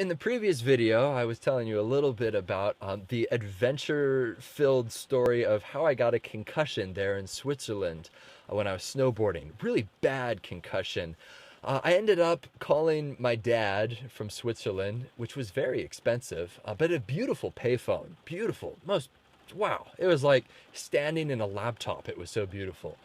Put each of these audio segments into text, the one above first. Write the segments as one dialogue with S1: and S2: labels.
S1: in the previous video, I was telling you a little bit about the adventure-filled story of how I got a concussion there in Switzerland when I was snowboarding. Really bad concussion. I ended up calling my dad from Switzerland, which was very expensive, but a beautiful payphone. Beautiful. Wow. It was like standing in a laptop. It was so beautiful.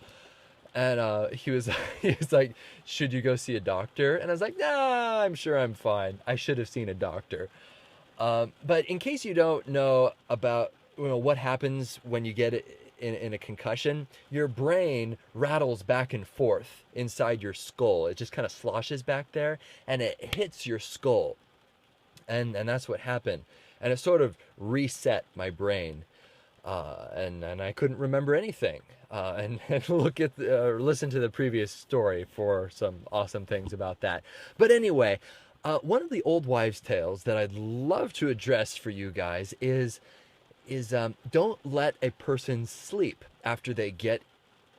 S1: And he was he was like, "Should you go see a doctor?" And I was like, "Nah, I'm sure I'm fine. I should have seen a doctor." But in case you don't know about what happens when you get it in a concussion, your brain rattles back and forth inside your skull. It just kind of sloshes back there, and it hits your skull, and that's what happened. And it sort of reset my brain, and I couldn't remember anything. And look at listen to the previous story for some awesome things about that. But anyway, one of the old wives' tales that I'd love to address for you guys is don't let a person sleep after they get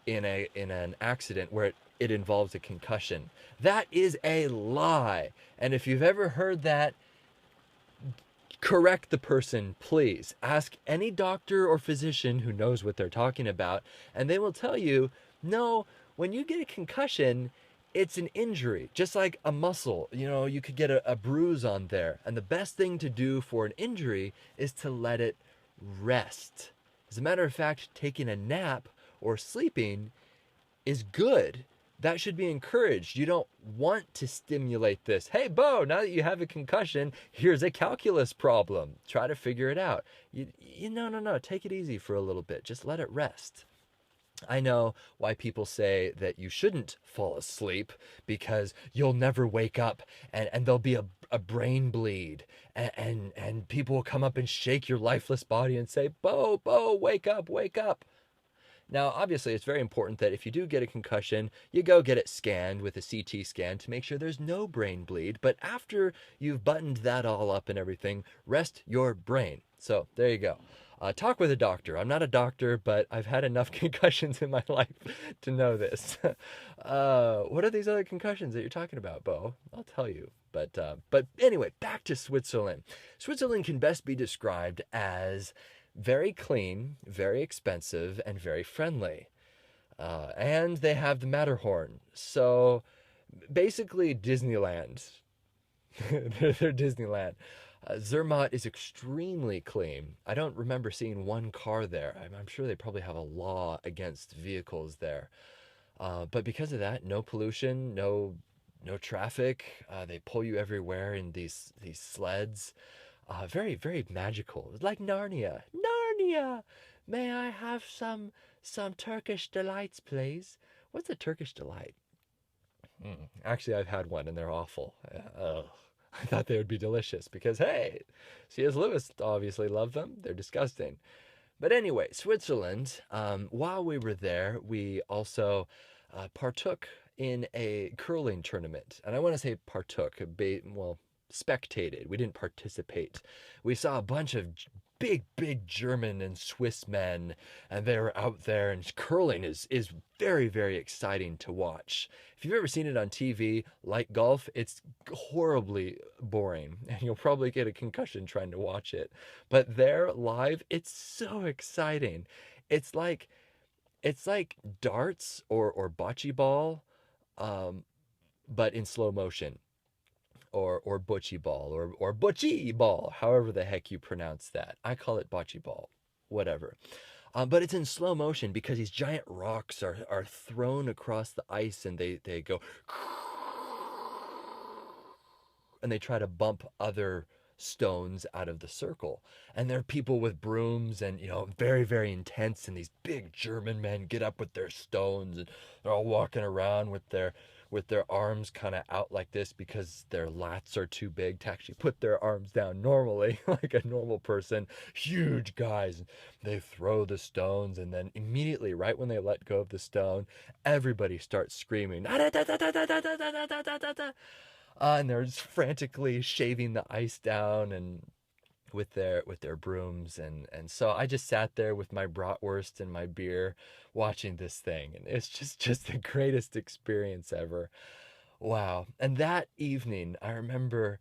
S1: in an accident where it involves a concussion. That is a lie. And if you've ever heard that, correct the person, please. Ask any doctor or physician who knows what they're talking about, and they will tell you, no, when you get a concussion, it's an injury, just like a muscle. You could get a bruise on there. And the best thing to do for an injury is to let it rest. As a matter of fact, taking a nap or sleeping is good. That should be encouraged. You don't want to stimulate this. Hey, Bo, now that you have a concussion, here's a calculus problem. Try to figure it out. No. Take it easy for a little bit. Just let it rest. I know why people say that you shouldn't fall asleep, because you'll never wake up, and there'll be a brain bleed, and people will come up and shake your lifeless body and say, Bo, wake up, wake up. Now, obviously, it's very important that if you do get a concussion, you go get it scanned with a CT scan to make sure there's no brain bleed. But after you've buttoned that all up and everything, rest your brain. So there you go. Talk with a doctor. I'm not a doctor, but I've had enough concussions in my life to know this. What are these other concussions that you're talking about, Bo? I'll tell you. But anyway, back to Switzerland. Switzerland can best be described as very clean, very expensive, and very friendly. And they have the Matterhorn. So basically Disneyland. They're Disneyland. Zermatt is extremely clean. I don't remember seeing one car there. I'm sure they probably have a law against vehicles there. But because of that, no pollution, no traffic. They pull you everywhere in these sleds. Very, very magical. It's like Narnia. Narnia! May I have some Turkish delights, please? What's a Turkish delight? Actually, I've had one, and they're awful. I thought they would be delicious because, hey, C.S. Lewis obviously loved them. They're disgusting. But anyway, Switzerland, while we were there, we also partook in a curling tournament. And I want to say partook, spectated. We didn't participate. We saw a bunch of big German and Swiss men, and they were out there, and curling is very, very exciting to watch. If you've ever seen it on TV, like golf, it's horribly boring, and you'll probably get a concussion trying to watch it. But there, live, it's so exciting. It's like darts or bocce ball, but in slow motion. Or bocce ball, or bocce ball, however the heck you pronounce that. I call it bocce ball, whatever. But it's in slow motion because these giant rocks are thrown across the ice, and they go, and they try to bump other stones out of the circle. And there are people with brooms, and very, very intense, and these big German men get up with their stones, and they're all walking around with their arms kind of out like this because their lats are too big to actually put their arms down normally like a normal person. Huge guys. They throw the stones, and then immediately, right when they let go of the stone, everybody starts screaming. And they're just frantically shaving the ice down and with their brooms, and so I just sat there with my bratwurst and my beer watching this thing, and it's just the greatest experience ever. Wow. And that evening, I remember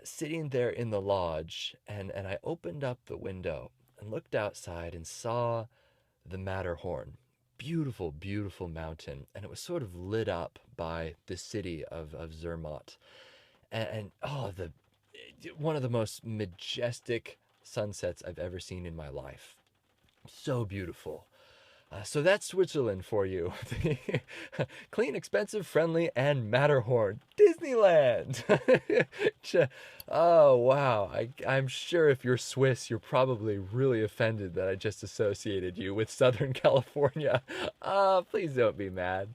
S1: sitting there in the lodge, and I opened up the window and looked outside and saw the Matterhorn. Beautiful, beautiful mountain. And it was sort of lit up by the city of Zermatt. And oh, one of the most majestic sunsets I've ever seen in my life. So beautiful. So that's Switzerland for you. Clean, expensive, friendly, and Matterhorn. Disneyland! Oh, wow. I'm sure if you're Swiss, you're probably really offended that I just associated you with Southern California. Please don't be mad.